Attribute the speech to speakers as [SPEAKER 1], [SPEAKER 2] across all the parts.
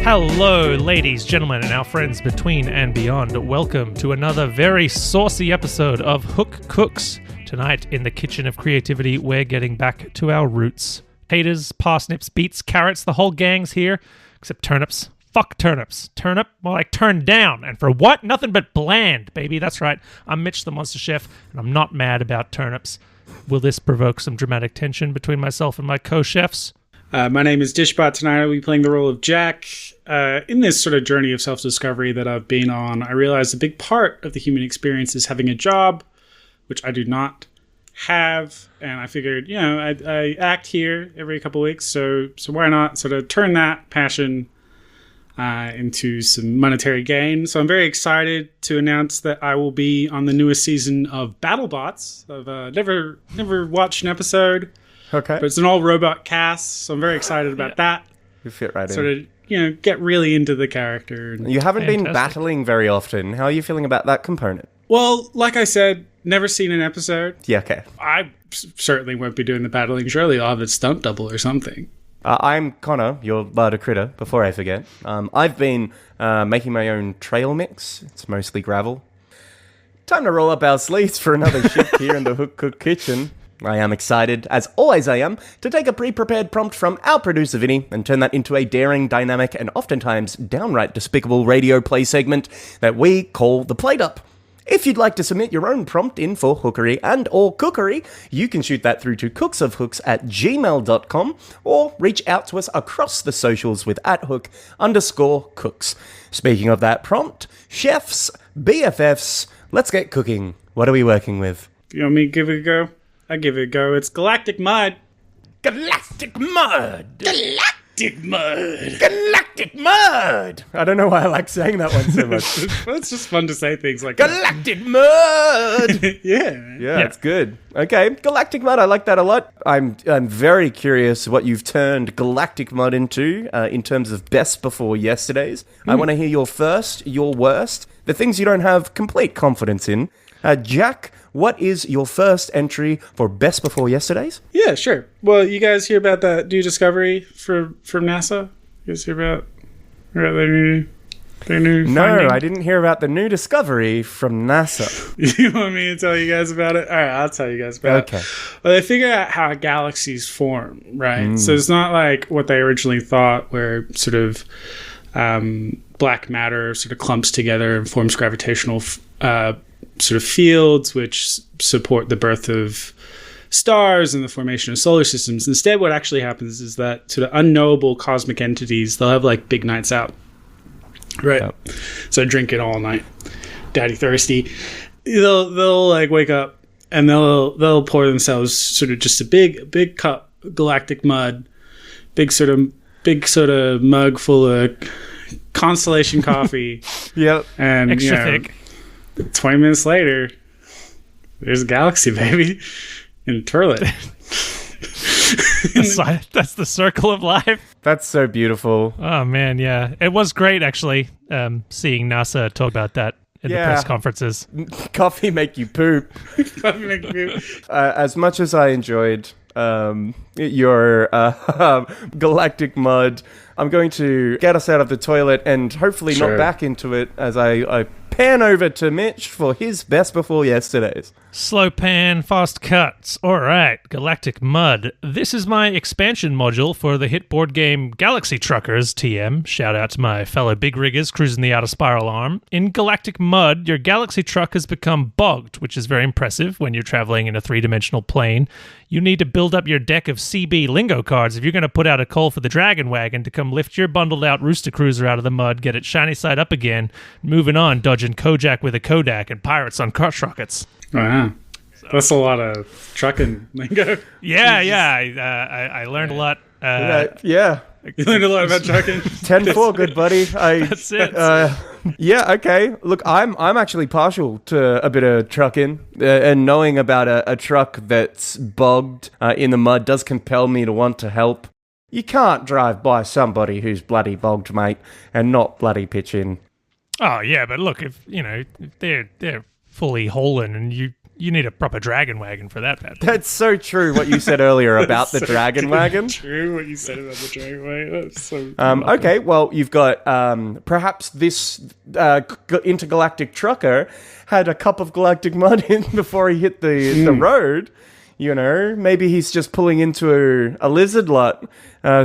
[SPEAKER 1] Hello, ladies, gentlemen, and our friends between and beyond. Welcome to another very saucy episode of Hook Cooks. Tonight, in the kitchen of creativity, we're getting back to our roots. Taters, parsnips, beets, carrots, the whole gang's here, except turnips. Fuck turnips. Turnip? Well, like turned down. And for what? Nothing but bland, baby. That's right. I'm Mitch the Monster Chef, and I'm not mad about turnips. Will this provoke some dramatic tension between myself and my co-chefs?
[SPEAKER 2] My name is Dishbot. Tonight I'll be playing the role of Jack. In this sort of journey of self-discovery that I've been on, I realized a big part of the human experience is having a job, which I do not have. And I figured, I act here every couple of weeks, so why not sort of turn that passion into some monetary gain. So I'm very excited to announce that I will be on the newest season of BattleBots. I've never watched an episode.
[SPEAKER 3] Okay.
[SPEAKER 2] But it's an all-robot cast, so I'm very excited about that.
[SPEAKER 3] You fit right in.
[SPEAKER 2] Sort of, get really into the character.
[SPEAKER 3] You haven't been battling very often. How are you feeling about that component?
[SPEAKER 2] Well, like I said, never seen an episode.
[SPEAKER 3] Yeah, okay.
[SPEAKER 2] I certainly won't be doing the battling. Surely I'll have a stunt double or something.
[SPEAKER 3] I'm Connor, your larder critter, before I forget. I've been making my own trail mix. It's mostly gravel. Time to roll up our sleeves for another shift here in the Hook Cook kitchen. I am excited, as always I am, to take a pre-prepared prompt from our producer Vinny and turn that into a daring, dynamic, and oftentimes downright despicable radio play segment that we call the Plate Up. If you'd like to submit your own prompt in for hookery and or cookery, you can shoot that through to cooksofhooks@gmail.com or reach out to us across the socials with @hook_cooks. Speaking of that prompt, chefs, BFFs, let's get cooking. What are we working with?
[SPEAKER 2] You want me to give it a go? I give it a go. It's Galactic Mud.
[SPEAKER 3] Galactic Mud!
[SPEAKER 2] Galactic Mud!
[SPEAKER 3] Galactic Mud! I don't know why I like saying that one so much.
[SPEAKER 2] It's just fun to say things like
[SPEAKER 3] Galactic Mud!
[SPEAKER 2] Yeah,
[SPEAKER 3] it's good. Okay, Galactic Mud, I like that a lot. I'm very curious what you've turned Galactic Mud into in terms of best before yesterdays. I want to hear your first, your worst, the things you don't have complete confidence in. Jack, what is your first entry for best before yesterdays?
[SPEAKER 2] Yeah, sure. Well, you guys hear about that new discovery from NASA? You guys hear about their new
[SPEAKER 3] No,
[SPEAKER 2] finding?
[SPEAKER 3] I didn't hear about the new discovery from NASA.
[SPEAKER 2] You want me to tell you guys about it? All right, I'll tell you guys about it. Well, they figure out how galaxies form, right? So it's not like what they originally thought, where sort of black matter sort of clumps together and forms gravitational sort of fields which support the birth of stars and the formation of solar systems. Instead, what actually happens is that sort of unknowable cosmic entities, they'll have like big nights out, right? Yep. So drink it all night, daddy thirsty. They'll like wake up and they'll pour themselves sort of just a big cup of galactic mud, big sort of mug full of Constellation coffee.
[SPEAKER 3] Yep,
[SPEAKER 2] and
[SPEAKER 1] extra thick.
[SPEAKER 2] 20 minutes later, there's a galaxy, baby, in a toilet.
[SPEAKER 1] That's the circle of life.
[SPEAKER 3] That's so beautiful.
[SPEAKER 1] Oh, man, yeah. It was great, actually, seeing NASA talk about that in the press conferences.
[SPEAKER 3] Coffee make you poop.
[SPEAKER 2] Coffee make you poop.
[SPEAKER 3] As much as I enjoyed your galactic mud, I'm going to get us out of the toilet and hopefully not back into it as I pan over to Mitch for his best before yesterdays.
[SPEAKER 1] Slow pan, fast cuts. All right, Galactic Mud. This is my expansion module for the hit board game Galaxy Truckers, TM. Shout out to my fellow big riggers cruising the outer spiral arm. In Galactic Mud, your Galaxy truck has become bogged, which is very impressive when you're traveling in a three-dimensional plane. You need to build up your deck of CB lingo cards if you're going to put out a call for the Dragon Wagon to come lift your bundled-out Rooster Cruiser out of the mud, get it shiny side up again, moving on, dodging Kojak with a Kodak and pirates on crotch rockets.
[SPEAKER 2] Wow. That's a lot of trucking lingo.
[SPEAKER 1] Yeah. I learned a lot.
[SPEAKER 3] Yeah.
[SPEAKER 2] You learned a lot about trucking.
[SPEAKER 3] 10-4, good buddy.
[SPEAKER 1] That's it.
[SPEAKER 3] Yeah, okay. Look, I'm actually partial to a bit of trucking, and knowing about a truck that's bogged in the mud does compel me to want to help. You can't drive by somebody who's bloody bogged, mate, and not bloody pitch in.
[SPEAKER 1] Oh yeah, but look, if they're fully hauling, and you need a proper dragon wagon for that.
[SPEAKER 3] That's so true. What you said earlier about the dragon wagon.
[SPEAKER 2] True. What you said about the dragon wagon. That's so.
[SPEAKER 3] Okay, well, you've got perhaps this intergalactic trucker had a cup of galactic mud in before he hit the road. You know, maybe he's just pulling into a lizard lot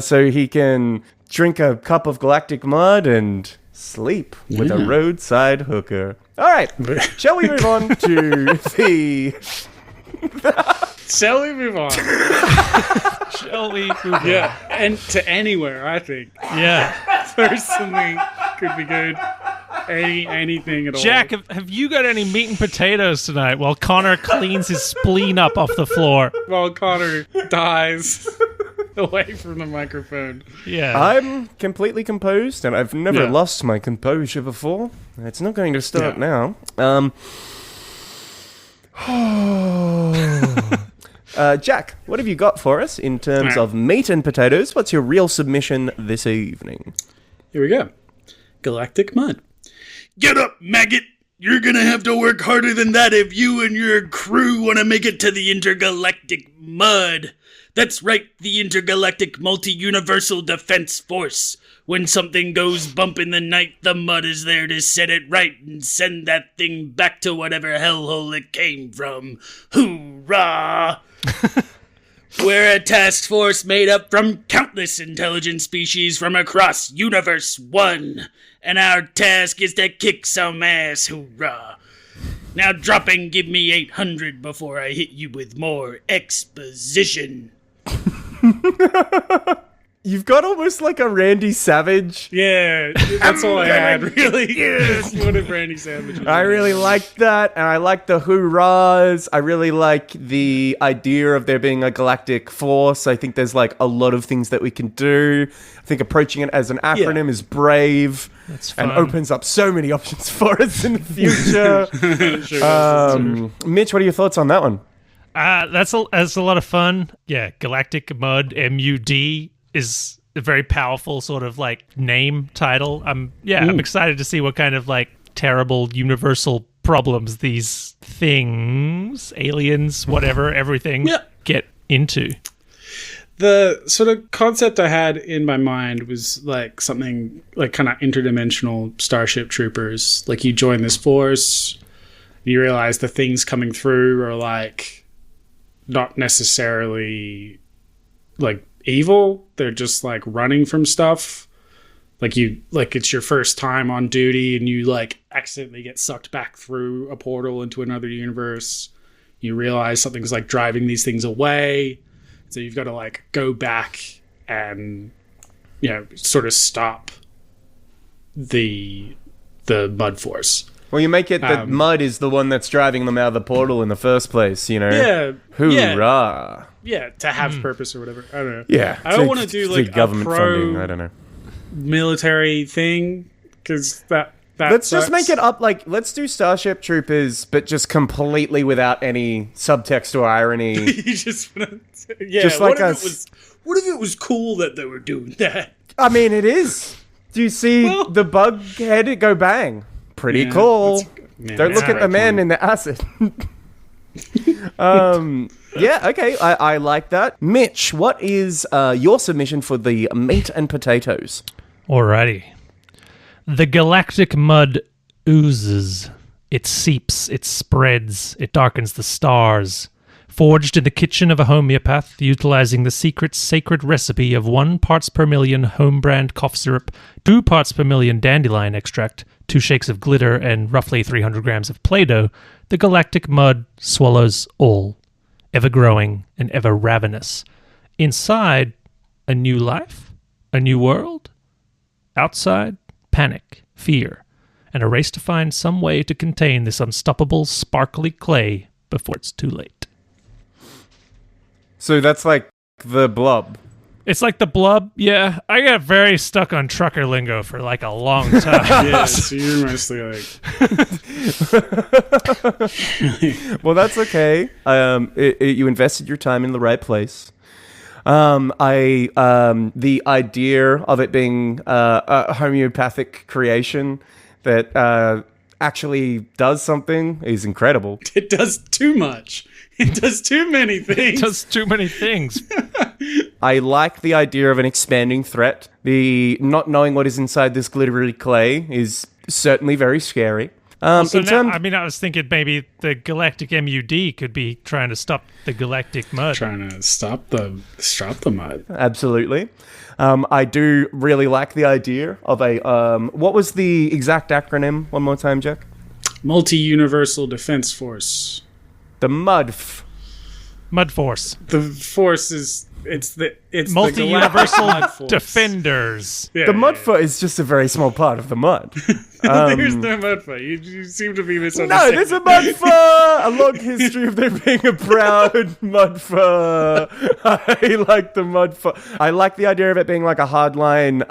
[SPEAKER 3] so he can drink a cup of galactic mud and sleep with a roadside hooker. All right, shall we move on to the...
[SPEAKER 2] Shall we move on?
[SPEAKER 1] Shall we move on?
[SPEAKER 2] Yeah, and to anywhere, I think.
[SPEAKER 1] Yeah.
[SPEAKER 2] Personally, could be good. Anything at all.
[SPEAKER 1] Jack, have you got any meat and potatoes tonight while Connor cleans his spleen up off the floor?
[SPEAKER 2] While Connor dies away from the microphone.
[SPEAKER 1] Yeah.
[SPEAKER 3] I'm completely composed, and I've never lost my composure before. It's not going to start now. Jack, what have you got for us in terms of meat and potatoes? What's your real submission this evening?
[SPEAKER 2] Here we go. Galactic mud.
[SPEAKER 4] Get up, maggot! You're gonna have to work harder than that if you and your crew want to make it to the intergalactic mud. That's right, the Intergalactic Multi-Universal Defense Force. When something goes bump in the night, the mud is there to set it right and send that thing back to whatever hellhole it came from. Hoorah! We're a task force made up from countless intelligent species from across Universe 1. And our task is to kick some ass, hoorah. Now drop and give me 800 before I hit you with more exposition.
[SPEAKER 3] You've got almost like a Randy Savage.
[SPEAKER 2] Yeah, that's all I had, really. Yes. What a Randy Savage.
[SPEAKER 3] I really like that, and I like the hoorahs. I really like the idea of there being a galactic force. I think there's like a lot of things that we can do. I think approaching it as an acronym is brave.
[SPEAKER 1] That's fun.
[SPEAKER 3] And opens up so many options for us in the future. Mitch, what are your thoughts on that one?
[SPEAKER 1] That's a lot of fun. Yeah, Galactic Mud, MUD, is a very powerful sort of like name title. I'm excited to see what kind of like terrible universal problems these things, aliens, whatever, everything get into.
[SPEAKER 2] The sort of concept I had in my mind was like something like kind of interdimensional Starship Troopers. Like you join this force, you realize the things coming through are like not necessarily like evil. They're just like running from stuff. Like it's your first time on duty and you like accidentally get sucked back through a portal into another universe. You realize something's like driving these things away. So you've got to like go back and, you know, sort of stop the mud force.
[SPEAKER 3] Well, you make it that mud is the one that's driving them out of the portal in the first place, you know?
[SPEAKER 2] Yeah.
[SPEAKER 3] Hoorah.
[SPEAKER 2] Yeah, to have purpose or whatever. I don't know.
[SPEAKER 3] Yeah.
[SPEAKER 2] I don't want to do like
[SPEAKER 3] government
[SPEAKER 2] a
[SPEAKER 3] funding. I don't know.
[SPEAKER 2] Military thing because that
[SPEAKER 3] let's
[SPEAKER 2] sucks.
[SPEAKER 3] just make it up like let's do Starship Troopers, but just completely without any subtext or irony.
[SPEAKER 2] You just want to,
[SPEAKER 3] just like
[SPEAKER 2] what if it was cool that they were doing that?
[SPEAKER 3] I mean, it is. Do you see the bug head go bang? Pretty cool. Don't look at the man in the acid. Yeah, okay, I like that. Mitch, what is your submission for the meat and potatoes?
[SPEAKER 1] Alrighty. The galactic mud oozes. It seeps, it spreads, it darkens the stars. Forged in the kitchen of a homeopath, utilizing the secret sacred recipe of 1 parts per million home brand cough syrup, 2 parts per million dandelion extract, 2 shakes of glitter, and roughly 300 grams of Play-Doh, the galactic mud swallows all, ever growing and ever ravenous. Inside, a new life, a new world. Outside, panic, fear, and a race to find some way to contain this unstoppable, sparkly clay before it's too late.
[SPEAKER 3] So that's like the blob
[SPEAKER 1] It's like the blob. Yeah, I got very stuck on trucker lingo for like a long time.
[SPEAKER 2] Yeah, so you're mostly like...
[SPEAKER 3] Well, that's okay. You invested your time in the right place. The idea of it being a homeopathic creation that actually does something is incredible.
[SPEAKER 2] It does too much. It does too many things.
[SPEAKER 1] It does too many things.
[SPEAKER 3] I like the idea of an expanding threat. The not knowing what is inside this glittery clay is certainly very scary.
[SPEAKER 1] I was thinking maybe the Galactic MUD could be trying to stop the Galactic Mud.
[SPEAKER 2] Trying to stop the mud.
[SPEAKER 3] Absolutely. I do really like the idea of a... what was the exact acronym? One more time, Jack.
[SPEAKER 2] Multi-Universal Defense Force.
[SPEAKER 3] The
[SPEAKER 1] Mud Force.
[SPEAKER 2] The force is... It's
[SPEAKER 1] Multi-Universal Defenders.
[SPEAKER 3] The Mudfoot is just a very small part of the mud.
[SPEAKER 2] There's no Mudfoot. You seem to be misunderstanding.
[SPEAKER 3] No, there's a Mudfoot! A long history of there being a proud Mudfoot. I like the Mudfoot. I like the idea of it being like a hardline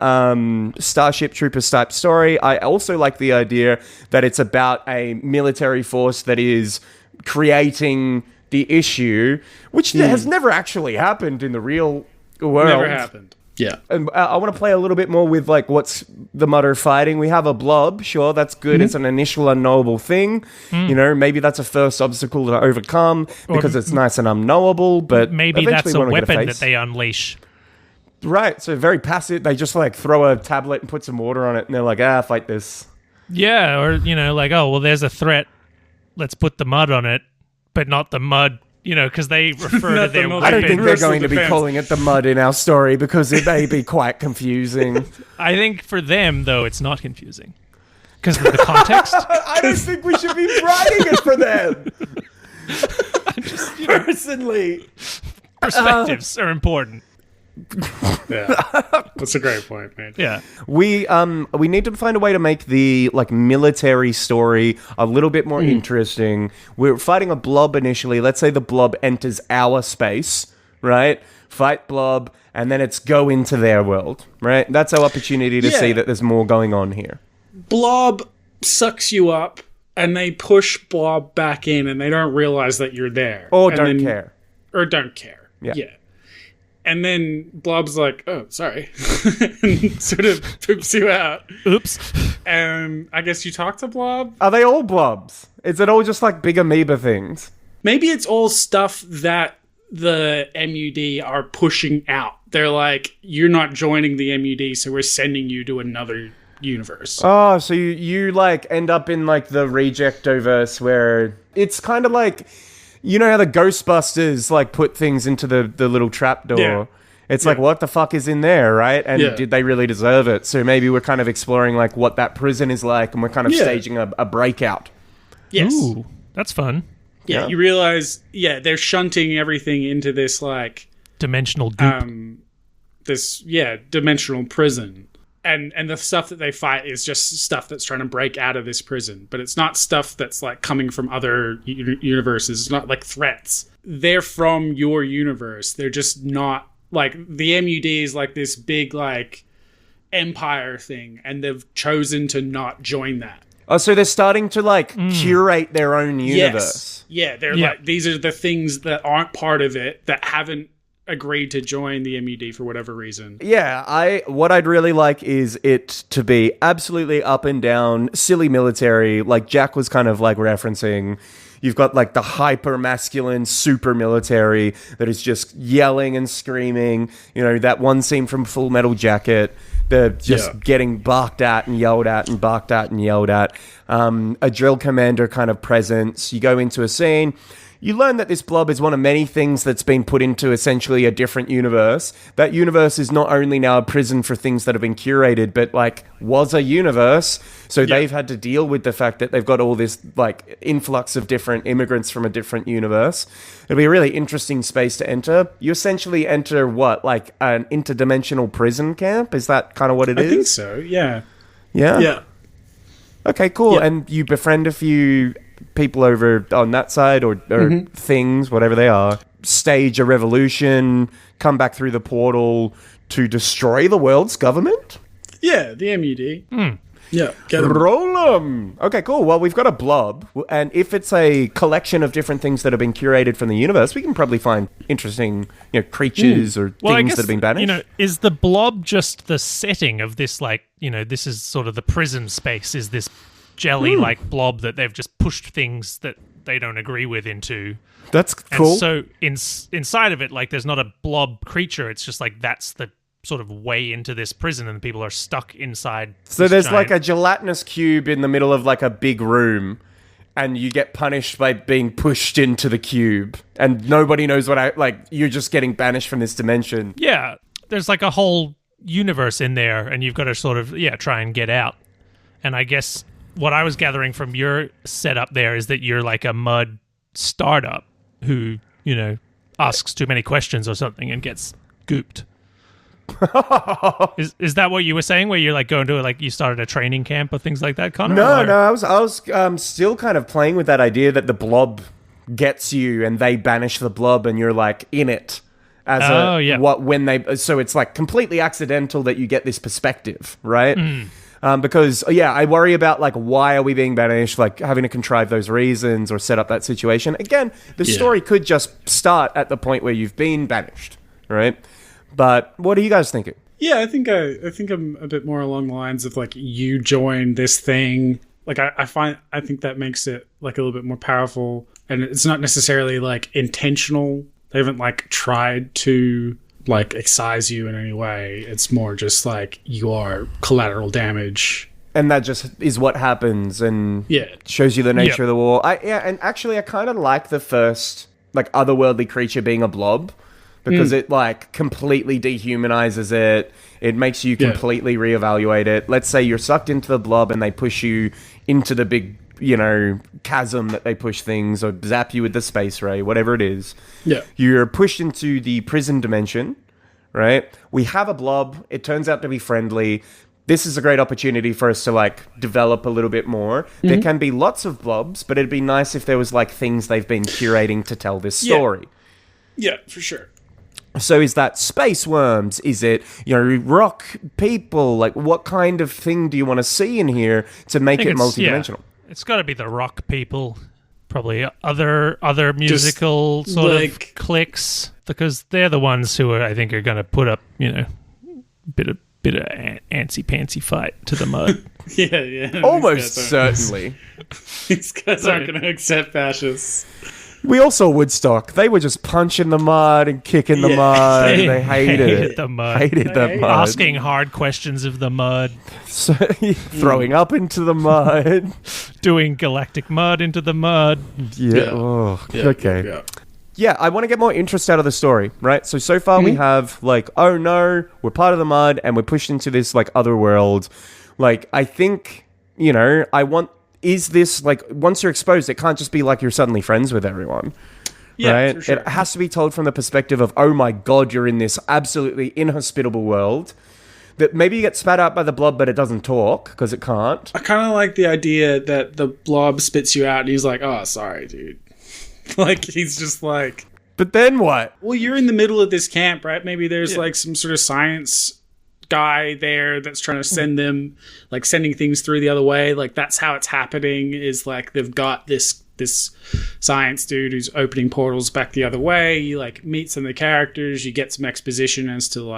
[SPEAKER 3] Starship Troopers type story. I also like the idea that it's about a military force that is creating the issue, which has never actually happened in the real world.
[SPEAKER 2] Never happened. Yeah.
[SPEAKER 3] And I want to play a little bit more with like what's the mud are fighting. We have a blob, sure, that's good. Mm-hmm. It's an initial unknowable thing. You know, maybe that's a first obstacle to overcome because it's nice and unknowable, but
[SPEAKER 1] maybe that's a weapon that they unleash.
[SPEAKER 3] Right, so very passive. They just like throw a tablet and put some water on it and they're like, fight this.
[SPEAKER 1] Yeah, or like, oh, well, there's a threat. Let's put the mud on it. But not the mud, because they refer to their weapon.
[SPEAKER 3] I don't think they're going to be calling it the mud in our story because it may be quite confusing.
[SPEAKER 1] I think for them, though, it's not confusing. Because of the context.
[SPEAKER 3] I don't think we should be writing it for them. Personally.
[SPEAKER 1] Perspectives are important.
[SPEAKER 2] Yeah, that's a great point, man.
[SPEAKER 1] Yeah,
[SPEAKER 3] we need to find a way to make the like military story a little bit more interesting. We're fighting a blob initially. Let's say the blob enters our space, right? Fight blob, and then it's go into their world, right? That's our opportunity to see that there's more going on here.
[SPEAKER 2] Blob sucks you up, and they push blob back in, and they don't realize that you're there,
[SPEAKER 3] or don't care.
[SPEAKER 2] Yeah. And then Blob's like, oh, sorry. And sort of poops you out.
[SPEAKER 1] Oops.
[SPEAKER 2] And I guess you talk to Blob?
[SPEAKER 3] Are they all blobs? Is it all just like big amoeba things?
[SPEAKER 2] Maybe it's all stuff that the MUD are pushing out. They're like, you're not joining the MUD, so we're sending you to another universe.
[SPEAKER 3] Oh, so you like end up in like the Rejectoverse where it's kind of like... You know how the Ghostbusters like put things into the little trapdoor? Yeah. It's like, what the fuck is in there, right? And did they really deserve it? So maybe we're kind of exploring like what that prison is like, and we're kind of staging a breakout.
[SPEAKER 2] Yes.
[SPEAKER 1] Ooh, that's fun.
[SPEAKER 2] Yeah, you realize, they're shunting everything into this like...
[SPEAKER 1] dimensional goop.
[SPEAKER 2] Dimensional prison. And the stuff that they fight is just stuff that's trying to break out of this prison. But it's not stuff that's like coming from other universes. It's not like threats. They're from your universe. They're just not like the MUD is like this big like empire thing. And they've chosen to not join that.
[SPEAKER 3] Oh, so they're starting to like curate their own universe.
[SPEAKER 2] Yes. Yeah, they're like, these are the things that aren't part of it that haven't agreed to join the MUD for whatever reason.
[SPEAKER 3] Yeah, what I'd really like is it to be absolutely up and down, silly military, like Jack was kind of like referencing. You've got like the hyper masculine super military that is just yelling and screaming. You know, that one scene from Full Metal Jacket, they're just getting barked at and yelled at and barked at and yelled at. A drill commander kind of presence. You go into a scene. You learn that this blob is one of many things that's been put into essentially a different universe. That universe is not only now a prison for things that have been curated, but like was a universe. So they've had to deal with the fact that they've got all this like influx of different immigrants from a different universe. It'll be a really interesting space to enter. You essentially enter what, like an interdimensional prison camp? Is that kind of what it is?
[SPEAKER 2] I think so, yeah.
[SPEAKER 3] Yeah?
[SPEAKER 2] Yeah.
[SPEAKER 3] Okay, cool. Yeah. And you befriend a few people over on that side or things, whatever they are. stage a revolution, come back through the portal to destroy the world's government?
[SPEAKER 2] Yeah, the MUD. Yeah, get 'em.
[SPEAKER 3] Roll 'em. Okay, cool. Well, we've got a blob, and if it's a collection of different things that have been curated from the universe, we can probably find interesting, creatures or things that have been banished.
[SPEAKER 1] Is the blob just the setting of this, this is sort of the prison space, is this jelly-like blob that they've just pushed things that they don't agree with into.
[SPEAKER 3] That's cool.
[SPEAKER 1] And so inside of it, there's not a blob creature, it's just that's the sort of way into this prison and people are stuck inside.
[SPEAKER 3] So there's a gelatinous cube in the middle of a big room and you get punished by being pushed into the cube and nobody knows you're just getting banished from this dimension.
[SPEAKER 1] Yeah, there's a whole universe in there and you've got to sort of, try and get out. And I guess what I was gathering from your setup there is that you're a mud startup who, asks too many questions or something and gets gooped. Is that what you were saying? Where you're going to you started a training camp or things like that, Connor?
[SPEAKER 3] No. I was still kind of playing with that idea that the blob gets you and they banish the blob and you're in it as so it's completely accidental that you get this perspective, right? Because I worry about why are we being banished, having to contrive those reasons or set up that situation. Again, the story could just start at the point where you've been banished, right? But what are you guys thinking?
[SPEAKER 2] Yeah, I think I'm a bit more along the lines of you join this thing. I think that makes it a little bit more powerful, and it's not necessarily intentional. They haven't tried to excise you in any way. It's more just you are collateral damage.
[SPEAKER 3] And that just is what happens and shows you the nature of the war. And actually I kind of like the first otherworldly creature being a blob. Because it completely dehumanizes it. It makes you completely reevaluate it. Let's say you're sucked into the blob and they push you into the big, chasm that they push things or zap you with the space ray, whatever it is.
[SPEAKER 2] Yeah.
[SPEAKER 3] You're pushed into the prison dimension, right? We have a blob. It turns out to be friendly. This is a great opportunity for us to develop a little bit more. Mm-hmm. There can be lots of blobs, but it'd be nice if there was things they've been curating to tell this story.
[SPEAKER 2] Yeah, for sure.
[SPEAKER 3] So is that space worms? Is it, rock people? What kind of thing do you want to see in here to make it multidimensional?
[SPEAKER 1] Yeah. It's got to be the rock people. Probably other musical sort of cliques. Because they're the ones who I think are going to put up, bit of antsy-pantsy fight to the mud.
[SPEAKER 2] yeah.
[SPEAKER 3] Almost certainly.
[SPEAKER 2] These guys aren't going to accept fascists.
[SPEAKER 3] We all saw Woodstock. They were just punching the mud and kicking the mud. They hated
[SPEAKER 1] the mud.
[SPEAKER 3] Hated the mud.
[SPEAKER 1] Asking hard questions of the mud.
[SPEAKER 3] So, throwing up into the mud.
[SPEAKER 1] Doing galactic mud into the mud.
[SPEAKER 3] Yeah. Oh, okay. Yeah, I want to get more interest out of the story, right? So far we have oh no, we're part of the mud and we're pushed into this other world. I think, I want... Is this once you're exposed, it can't just be you're suddenly friends with everyone, right? For sure. It has to be told from the perspective of, oh my god, you're in this absolutely inhospitable world that maybe you get spat out by the blob, but it doesn't talk because it can't.
[SPEAKER 2] I kind of like the idea that the blob spits you out and he's oh, sorry, dude. He's just
[SPEAKER 3] But then what?
[SPEAKER 2] Well, you're in the middle of this camp, right? Maybe there's some sort of science guy there that's trying to send them sending things through the other way. That's how it's happening is they've got this science dude who's opening portals back the other way. You meet some of the characters, you get some exposition as to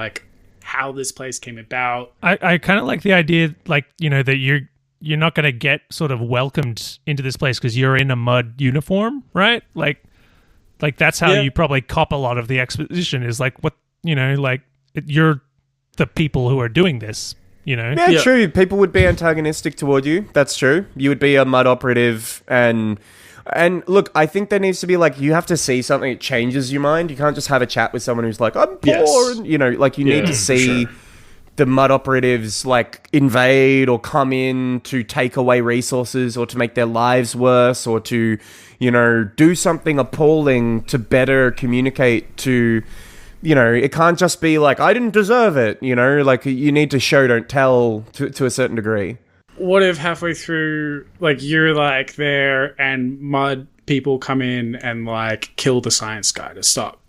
[SPEAKER 2] how this place came about.
[SPEAKER 1] I kind of like the idea that you're not going to get sort of welcomed into this place because you're in a mud uniform, right? That's how you probably cop a lot of the exposition is what you're the people who are doing this,
[SPEAKER 3] Yeah, true. People would be antagonistic toward you. That's true. You would be a mud operative and look, I think there needs to be you have to see something that changes your mind. You can't just have a chat with someone who's I'm poor.
[SPEAKER 2] Yes.
[SPEAKER 3] And, you need to see the mud operatives invade or come in to take away resources or to make their lives worse or to, do something appalling to better communicate to... it can't just be I didn't deserve it, you need to show, don't tell to a certain degree.
[SPEAKER 2] What if halfway through, you're there and mud people come in and kill the science guy to stop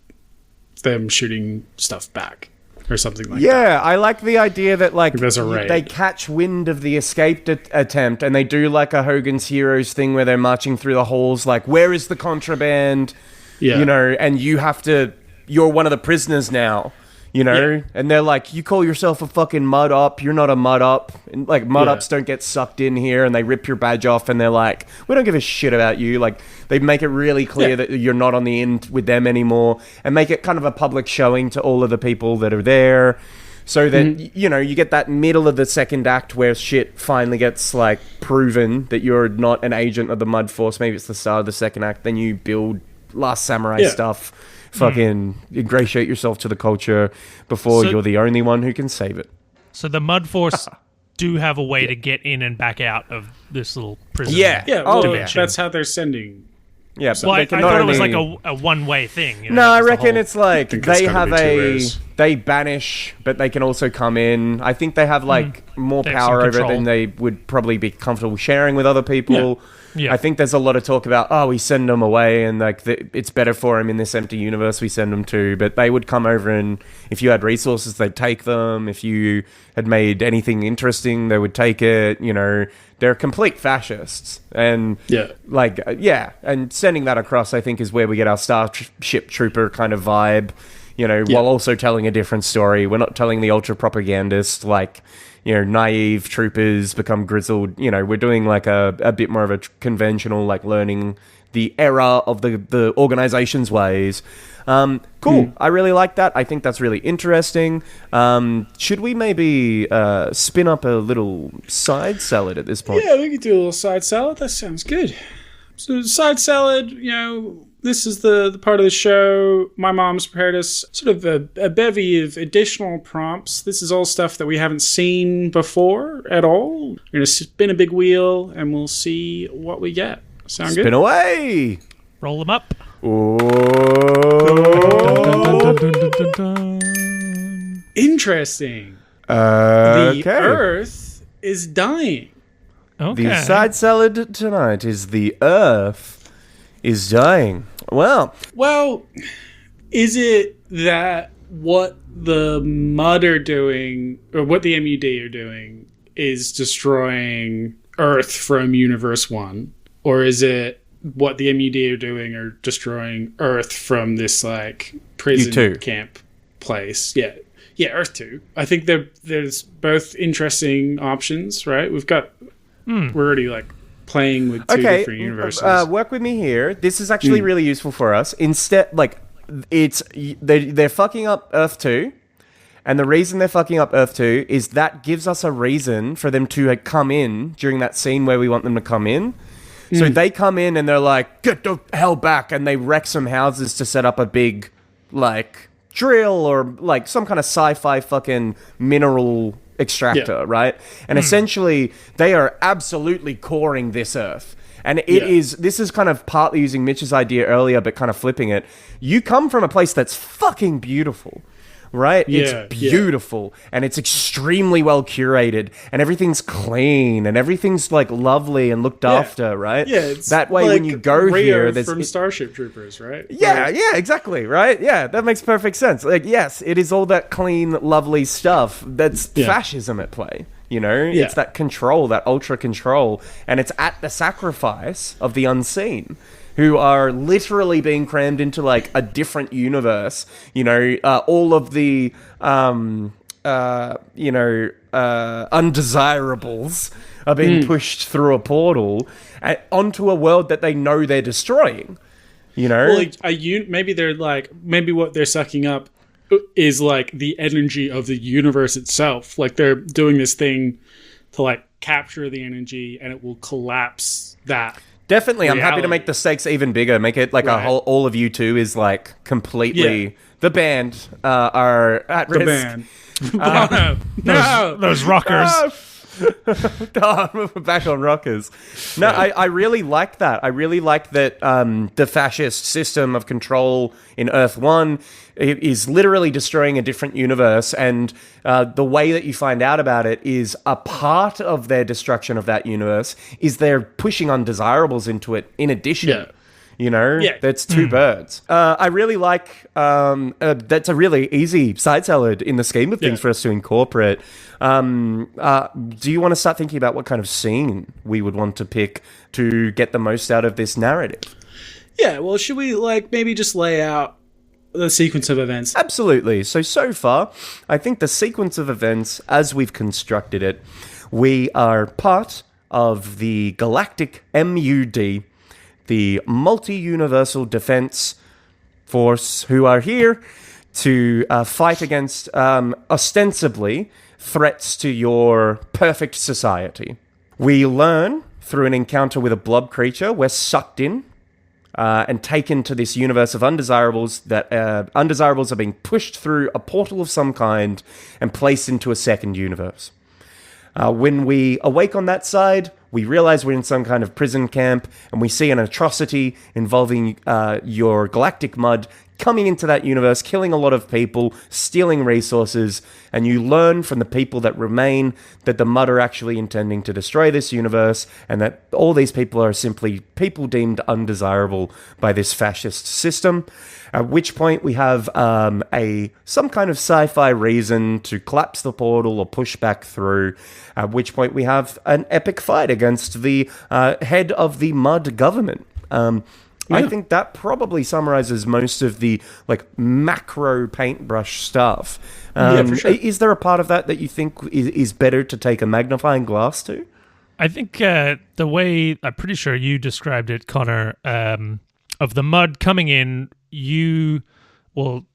[SPEAKER 2] them shooting stuff back or something like that.
[SPEAKER 3] Yeah, I like the idea that like
[SPEAKER 2] There's a raid.
[SPEAKER 3] they catch wind of the escaped attempt and they do like a Hogan's Heroes thing where they're marching through the halls like, where is the contraband?
[SPEAKER 2] Yeah.
[SPEAKER 3] You know, and you're one of the prisoners now. You know, and they're like, you call yourself a fucking mud up, you're not a mud up. And like, mud ups don't get sucked in here, and they rip your badge off, and they're like, we don't give a shit about you. Like, they make it really clear that you're not on the end with them anymore, and make it kind of a public showing to all of the people that are there, so that, you know, you get that middle of the second act where shit finally gets, like, proven that you're not an agent of the Mud Force. Maybe it's the start of the second act, then you build Last Samurai stuff. Fucking ingratiate yourself to the culture before you're the only one who can save it.
[SPEAKER 1] So the Mud Force do have a way to get in and back out of this little prison.
[SPEAKER 2] Yeah, well,
[SPEAKER 1] dimension.
[SPEAKER 2] that's how they're sending.
[SPEAKER 3] Yeah,
[SPEAKER 1] Well, I thought it was like a one-way thing. You know,
[SPEAKER 3] No, I reckon it's like
[SPEAKER 2] that's
[SPEAKER 3] they
[SPEAKER 2] gotta
[SPEAKER 3] have
[SPEAKER 2] be 2 ways.
[SPEAKER 3] they banish, but they can also come in. I think they have like more
[SPEAKER 1] They have
[SPEAKER 3] power
[SPEAKER 1] some
[SPEAKER 3] over it
[SPEAKER 1] control.
[SPEAKER 3] than they would probably be comfortable sharing with other people.
[SPEAKER 1] Yeah.
[SPEAKER 3] I think there's a lot of talk about, we send them away and like it's better for them in this empty universe we send them to. But they would come over and if you had resources, they'd take them. If you had made anything interesting, they would take it. You know, they're complete fascists. And and sending that across, I think, is where we get our Starship Trooper kind of vibe. You know, while also telling a different story. We're not telling the ultra propagandist like, you know, naive troopers become grizzled. You know, we're doing like a bit more of a conventional, like learning the era of the organization's ways. Cool. I really like that. I think that's really interesting. Should we maybe spin up a little side salad at this point?
[SPEAKER 2] Yeah, we could do a little side salad. That sounds good. So side salad, you know, this is the part of the show. My mom's prepared us sort of a bevy of additional prompts. This is all stuff that we haven't seen before at all. We're going to spin a big wheel and we'll see what we get. Sound good?
[SPEAKER 3] Spin away!
[SPEAKER 1] Roll them up.
[SPEAKER 2] Interesting.
[SPEAKER 3] Okay.
[SPEAKER 2] The Earth is dying.
[SPEAKER 1] Okay.
[SPEAKER 3] The side salad tonight is the Earth is dying. Well,
[SPEAKER 2] is it that what the MUD are doing, or what the MUD are doing, is destroying Earth from Universe 1? Or is it what the MUD are doing are destroying Earth from this, like, prison
[SPEAKER 3] U2.
[SPEAKER 2] camp place? Yeah, Earth 2. I think there's both interesting options, right? We're already, like, playing with two different universes.
[SPEAKER 3] Work with me here. This is actually really useful for us. Instead, like, they're fucking up Earth 2, and the reason they're fucking up Earth 2 is that gives us a reason for them to come in during that scene where we want them to come in. So they come in and they're like, get the hell back, and they wreck some houses to set up a big, like, drill or, like, some kind of sci-fi fucking mineral extractor, right? And essentially, they are absolutely coring this Earth. And this is kind of partly using Mitch's idea earlier, but kind of flipping it. You come from a place that's fucking beautiful, right? It's beautiful, and it's extremely well curated, and everything's clean, and everything's, like, lovely and looked after, right?
[SPEAKER 2] Yeah, it's
[SPEAKER 3] that way
[SPEAKER 2] like
[SPEAKER 3] when you go here, there's
[SPEAKER 2] from Starship Troopers, right?
[SPEAKER 3] Yeah, exactly, right? Yeah, that makes perfect sense. Like, yes, it is all that clean, lovely stuff. That's fascism at play, you know?
[SPEAKER 2] Yeah.
[SPEAKER 3] It's that control, that ultra control, and it's at the sacrifice of the unseen, who are literally being crammed into, like, a different universe. You know, all of the, undesirables are being pushed through a portal onto a world that they know they're destroying. You know?
[SPEAKER 2] Well, like, maybe they're like, maybe what they're sucking up is, like, the energy of the universe itself. Like, they're doing this thing to, like, capture the energy, and it will collapse that.
[SPEAKER 3] Definitely,
[SPEAKER 2] reality.
[SPEAKER 3] I'm happy to make the stakes even bigger. Make it like a whole. All of you two is like completely. The band are at risk.
[SPEAKER 2] The band. No.
[SPEAKER 1] Those rockers.
[SPEAKER 3] We're back on rockers. No, I really like that. I really like that the fascist system of control in Earth 1 is literally destroying a different universe, and the way that you find out about it is a part of their destruction of that universe is they're pushing undesirables into it in addition. That's two birds. I really like that's a really easy side salad in the scheme of things for us to incorporate. Do you want to start thinking about what kind of scene we would want to pick to get the most out of this narrative?
[SPEAKER 2] Yeah, well, should we maybe just lay out the sequence of events?
[SPEAKER 3] Absolutely. So far, I think the sequence of events, as we've constructed it, we are part of the Galactic MUD, the Multi-Universal Defense Force, who are here to fight against, ostensibly, threats to your perfect society. We learn through an encounter with a blob creature. We're sucked in and taken to this universe of undesirables, that undesirables are being pushed through a portal of some kind and placed into a second universe. When we awake on that side, we realize we're in some kind of prison camp, and we see an atrocity involving your galactic mud coming into that universe, killing a lot of people, stealing resources, and you learn from the people that remain that the mud are actually intending to destroy this universe, and that all these people are simply people deemed undesirable by this fascist system. At which point we have some kind of sci-fi reason to collapse the portal or push back through. At which point we have an epic fight against the head of the mud government. I think that probably summarizes most of the macro paintbrush stuff. For sure. Is there a part of that you think is better to take a magnifying glass to?
[SPEAKER 1] I think the way I'm pretty sure you described it, Connor, of the mud coming in, the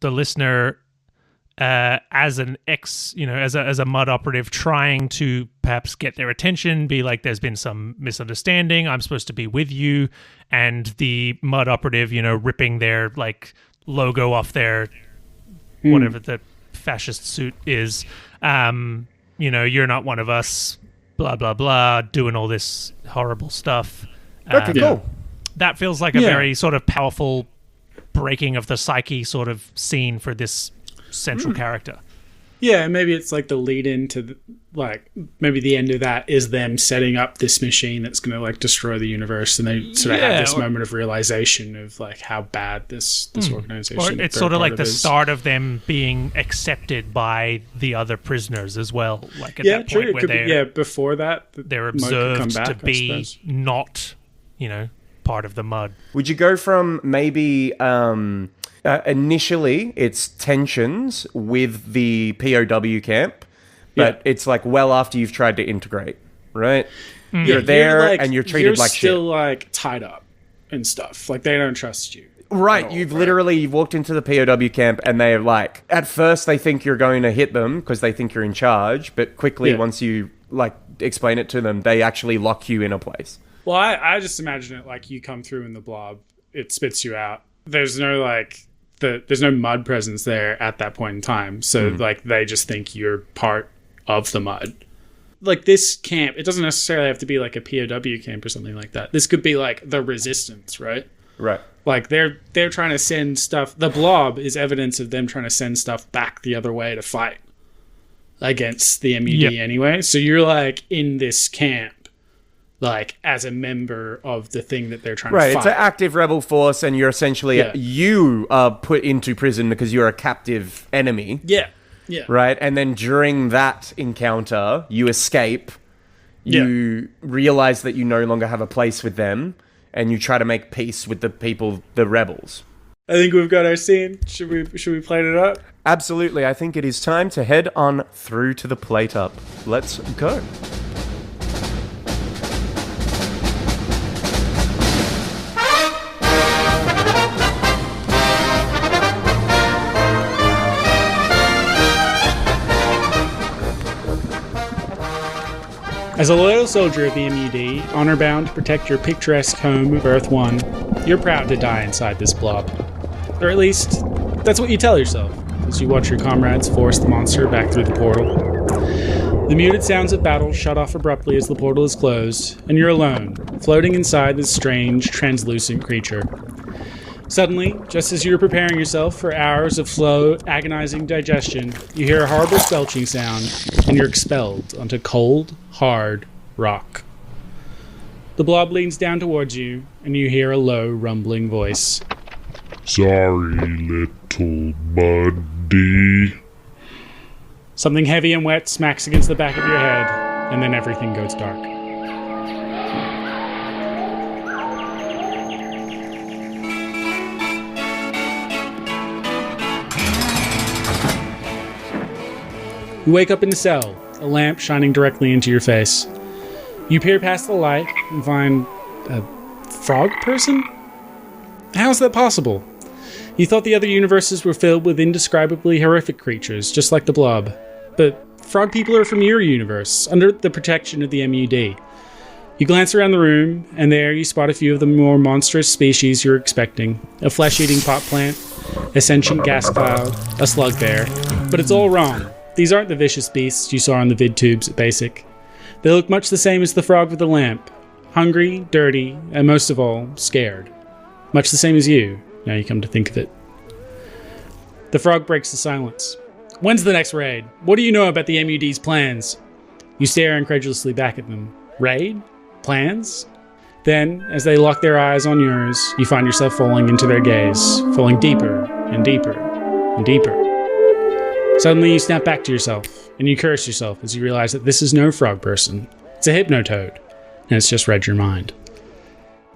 [SPEAKER 1] listener, as an as a mud operative, trying to perhaps get their attention, be like, there's been some misunderstanding, I'm supposed to be with you, and the mud operative, ripping their logo off their whatever the fascist suit is, you're not one of us, blah blah blah, doing all this horrible stuff.
[SPEAKER 3] Okay, cool.
[SPEAKER 1] That feels like a very sort of powerful breaking of the psyche sort of scene for this central character.
[SPEAKER 2] Yeah, maybe it's the lead into maybe the end of that is them setting up this machine that's going to destroy the universe, and they sort of have this moment of realization of how bad this organization.
[SPEAKER 1] Or it's sort of like the start of them being accepted by the other prisoners as well. At that point where
[SPEAKER 2] before that
[SPEAKER 1] they're observed to be not, part of the mud.
[SPEAKER 3] Would you go from maybe initially it's tensions with the POW camp, but it's well after you've tried to integrate, right? You're there and you're treated like shit.
[SPEAKER 2] You're still tied up and stuff. They don't trust you.
[SPEAKER 3] Right, you've walked into the POW camp and they're at first they think you're going to hit them because they think you're in charge, but quickly once you explain it to them, they actually lock you in a place.
[SPEAKER 2] Well, I just imagine it you come through in the blob, it spits you out. There's no there's no mud presence there at that point in time, so they just think you're part of the mud. This camp, it doesn't necessarily have to be a POW camp or something like that. This could be the resistance, right?
[SPEAKER 3] Right.
[SPEAKER 2] They're trying to send stuff. The blob is evidence of them trying to send stuff back the other way to fight against the MUD anyway. So you're in this camp, as a member of the thing that they're trying to fight.
[SPEAKER 3] Right, it's an active rebel force, and you're essentially you are put into prison because you're a captive enemy.
[SPEAKER 2] Yeah. Yeah.
[SPEAKER 3] Right, and then during that encounter, you escape. You realize that you no longer have a place with them, and you try to make peace with the people, the rebels.
[SPEAKER 2] I think we've got our scene. Should we plate it up?
[SPEAKER 3] Absolutely. I think it is time to head on through to the plate up. Let's go.
[SPEAKER 2] As a loyal soldier of the MUD, honor-bound to protect your picturesque home of Earth 1, you're proud to die inside this blob. Or at least, that's what you tell yourself, as you watch your comrades force the monster back through the portal. The muted sounds of battle shut off abruptly as the portal is closed, and you're alone, floating inside this strange, translucent creature. Suddenly, just as you're preparing yourself for hours of slow, agonizing digestion, you hear a horrible belching sound, and you're expelled onto cold, hard rock. The blob leans down towards you, and you hear a low, rumbling voice.
[SPEAKER 5] Sorry, little buddy.
[SPEAKER 2] Something heavy and wet smacks against the back of your head, and then everything goes dark. You wake up in the cell, a lamp shining directly into your face. You peer past the light and find a frog person? How is that possible? You thought the other universes were filled with indescribably horrific creatures, just like the blob. But frog people are from your universe, under the protection of the MUD. You glance around the room, and there you spot a few of the more monstrous species you're expecting. A flesh-eating pot plant, a sentient gas cloud, a slug bear. But it's all wrong. These aren't the vicious beasts you saw on the vid tubes at Basic. They look much the same as the frog with the lamp. Hungry, dirty, and most of all, scared. Much the same as you, now you come to think of it. The frog breaks the silence. When's the next raid? What do you know about the MUD's plans? You stare incredulously back at them. Raid? Plans? Then, as they lock their eyes on yours, you find yourself falling into their gaze, falling deeper and deeper and deeper. Suddenly you snap back to yourself, and you curse yourself as you realize that this is no frog person. It's a hypnotoad, and it's just read your mind.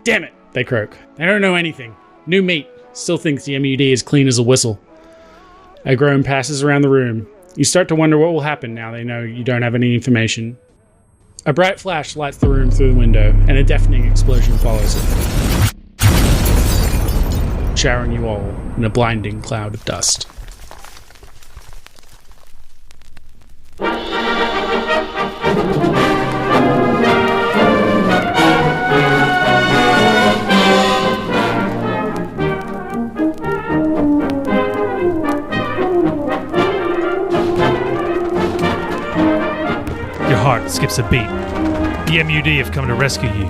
[SPEAKER 2] Damn it, they croak. They don't know anything. New meat. Still thinks the MUD is clean as a whistle. A groan passes around the room. You start to wonder what will happen now they know you don't have any information. A bright flash lights the room through the window, and a deafening explosion follows it, showering you all in a blinding cloud of dust.
[SPEAKER 1] Your heart skips a beat. The MUD have come to rescue you.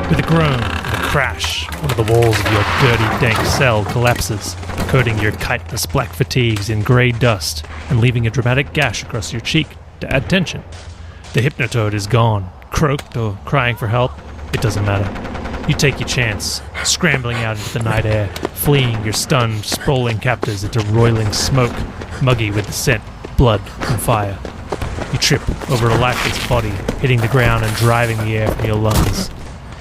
[SPEAKER 1] With a groan and a crash, one of the walls of your dirty, dank cell collapses, coating your chitinous black fatigues in grey dust and leaving a dramatic gash across your cheek to add tension. The hypnotoad is gone. Croaked or crying for help, it doesn't matter. You take your chance, scrambling out into the night air, fleeing your stunned, sprawling captors into roiling smoke, muggy with the scent, blood, and fire. You trip over a lifeless body, hitting the ground and driving the air from your lungs.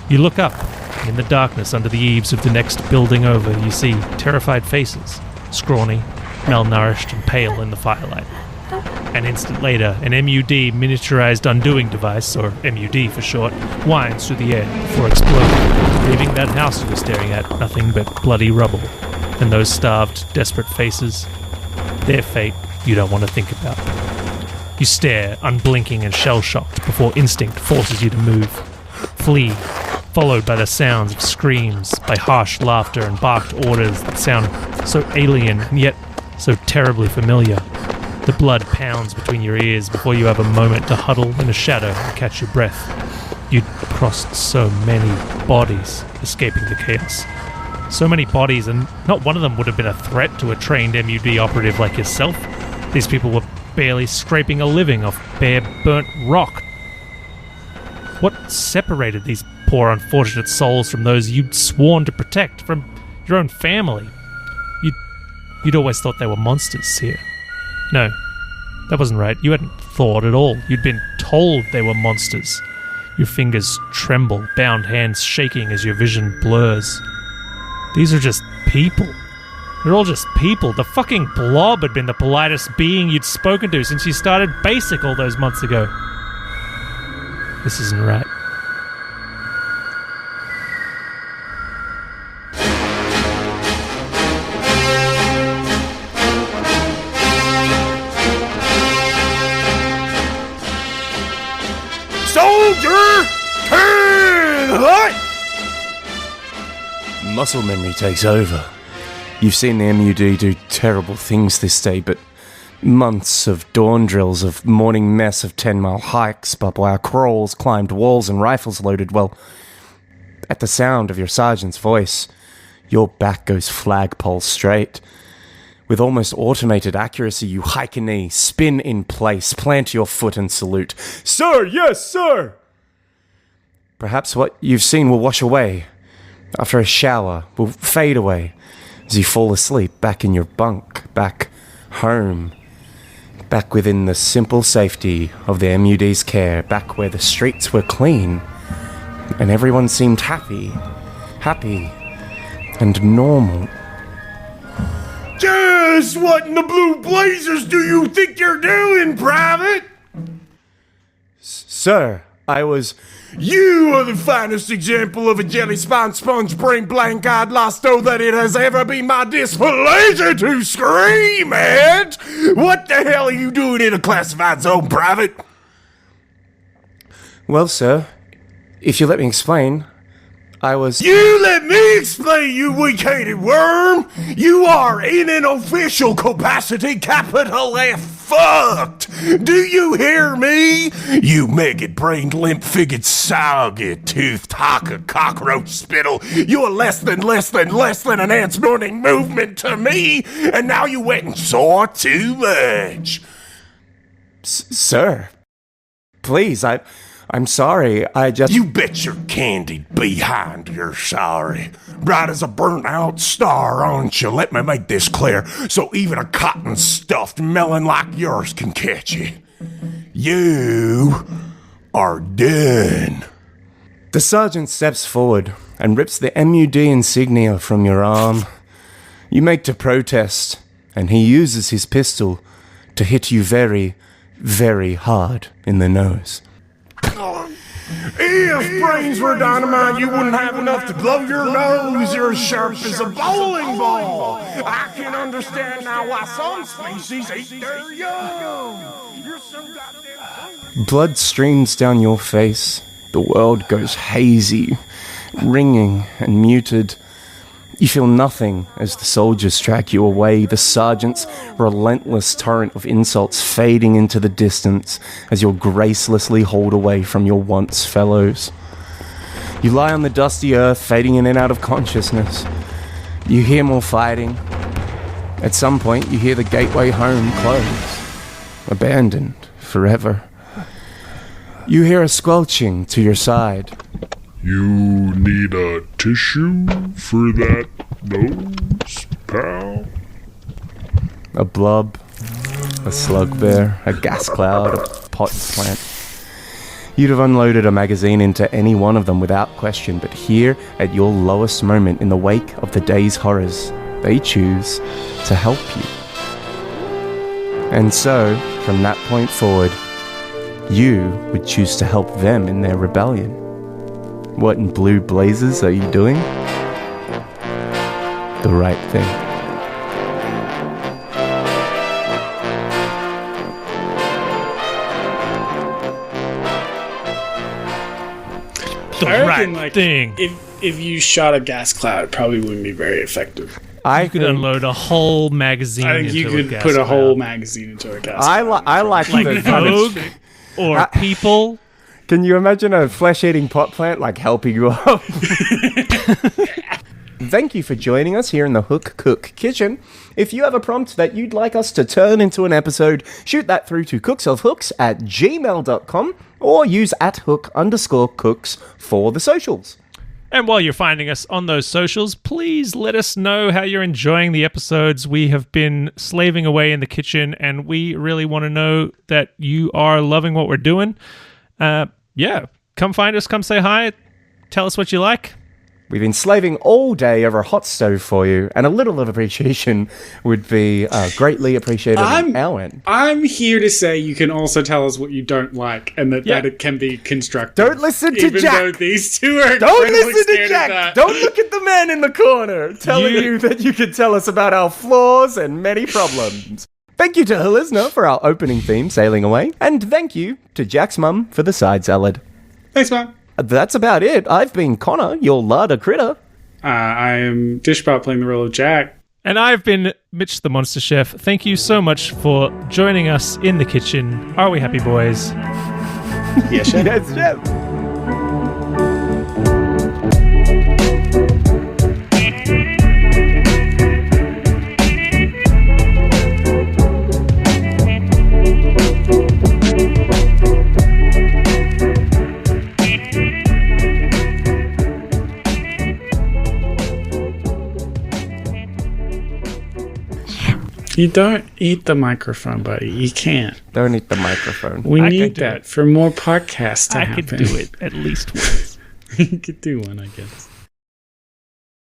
[SPEAKER 1] You look up, and in the darkness under the eaves of the next building over, you see terrified faces, scrawny, malnourished, and pale in the firelight. An instant later, an MUD miniaturized undoing device, or MUD for short, winds through the air before exploding, leaving that house you were staring at nothing but bloody rubble. And those starved, desperate faces, their fate you don't want to think about. You stare, unblinking and shell-shocked, before instinct forces you to move. Flee, followed by the sounds of screams, by harsh laughter and barked orders that sound so alien and yet so terribly familiar. The blood pounds between your ears before you have a moment to huddle in a shadow and catch your breath. You'd crossed so many bodies, escaping the chaos. So many bodies, and not one of them would have been a threat to a trained MUD operative like yourself. These people were barely scraping a living off bare, burnt rock. What separated these poor, unfortunate souls from those you'd sworn to protect, from your own family? You'd always thought they were monsters here. No, that wasn't right. You hadn't thought at all. You'd been told they were monsters. Your fingers tremble, bound hands shaking as your vision blurs. These are just people. They're all just people. The fucking blob had been the politest being you'd spoken to since you started Basic all those months ago. This isn't right.
[SPEAKER 3] Soldier, turn hot! Muscle memory takes over. You've seen the MUD do terrible things this day, but months of dawn drills, of morning mess, of 10-mile hikes, barbed wire crawls, climbed walls, and rifles loaded, well, at the sound of your sergeant's voice, your back goes flagpole straight. With almost automated accuracy, you hike a knee, spin in place, plant your foot and salute. Sir, yes, sir! Perhaps what you've seen will wash away. After a shower, will fade away as you fall asleep back in your bunk, back home, back within the simple safety of the MUD's care, back where the streets were clean and everyone seemed happy and normal.
[SPEAKER 6] Just what in the blue blazers do you think you're doing, Private?
[SPEAKER 3] Sir, I was...
[SPEAKER 6] You are the finest example of a jelly spine sponge brain blank-eyed losto that it has ever been my displeasure to scream at! What the hell are you doing in a classified zone, Private?
[SPEAKER 3] Well, sir, if you let me explain, I was...
[SPEAKER 6] You let me explain, you weak-headed worm! You are, in an official capacity, capital F fucked! Do you hear me? You maggot-brained, limp-figured, sour-toothed hawker cockroach spittle! You're less than an ant's morning movement to me, and now you went and saw too much!
[SPEAKER 3] Sir, please, I'm sorry, I just...
[SPEAKER 6] You bet your candied behind you're sorry. Bright as a burnt-out star, aren't you? Let me make this clear, so even a cotton-stuffed melon like yours can catch you. You are done.
[SPEAKER 3] The sergeant steps forward and rips the MUD insignia from your arm. You make to protest, and he uses his pistol to hit you very, very hard in the nose.
[SPEAKER 6] If brains were dynamite, you wouldn't have enough to blow your nose. You're as sharp as a bowling ball. I can understand now why some species eat their young. You're so goddamn...
[SPEAKER 3] Blood streams down your face. The world goes hazy, ringing and muted. You feel nothing as the soldiers track you away, the sergeant's relentless torrent of insults fading into the distance as you're gracelessly hauled away from your once fellows. You lie on the dusty earth, fading in and out of consciousness. You hear more fighting. At some point, you hear the gateway home close, abandoned forever. You hear a squelching to your side.
[SPEAKER 5] You need a tissue for that nose, pal?
[SPEAKER 3] A blob, a slug bear, a gas cloud, a pot plant. You'd have unloaded a magazine into any one of them without question, but here, at your lowest moment in the wake of the day's horrors, they choose to help you. And so, from that point forward, you would choose to help them in their rebellion. What in blue blazes are you doing? The right thing.
[SPEAKER 2] I reckon, like, if you shot a gas cloud, it probably wouldn't be very effective.
[SPEAKER 1] You could unload a whole magazine.
[SPEAKER 2] I think you could put a whole magazine into a gas cloud.
[SPEAKER 3] I like the
[SPEAKER 1] Vogue or People.
[SPEAKER 3] Can you imagine a flesh-eating pot plant, like, helping you up? Thank you for joining us here in the Hook Cook Kitchen. If you have a prompt that you'd like us to turn into an episode, shoot that through to cooksofhooks@gmail.com or use @hook_cooks for the socials.
[SPEAKER 1] And while you're finding us on those socials, please let us know how you're enjoying the episodes. We have been slaving away in the kitchen, and we really want to know that you are loving what we're doing. Come find us, come say hi, tell us what you like.
[SPEAKER 3] We've been slaving all day over a hot stove for you, and a little of appreciation would be greatly appreciated on our end.
[SPEAKER 2] I'm here to say you can also tell us what you don't like, and that it can be constructive.
[SPEAKER 3] Don't listen to
[SPEAKER 2] even
[SPEAKER 3] Jack.
[SPEAKER 2] Though these two are
[SPEAKER 3] Don't listen to Jack. Don't look at the man in the corner telling you that you can tell us about our flaws and many problems. Thank you to Holizna for our opening theme, Sailing Away, and thank you to Jack's mum for the side salad.
[SPEAKER 2] Thanks, man.
[SPEAKER 3] That's about it. I've been Connor, your larder critter.
[SPEAKER 2] I am Dishbot playing the role of Jack.
[SPEAKER 1] And I've been Mitch the Monster Chef. Thank you so much for joining us in the kitchen. Are we happy, boys?
[SPEAKER 2] Yes, chef.
[SPEAKER 3] Yes, chef.
[SPEAKER 2] You don't eat the microphone, buddy. You can't.
[SPEAKER 3] Don't eat the microphone.
[SPEAKER 2] We need that for more podcasts to happen.
[SPEAKER 1] I could do it at least once.
[SPEAKER 2] You could do one, I guess.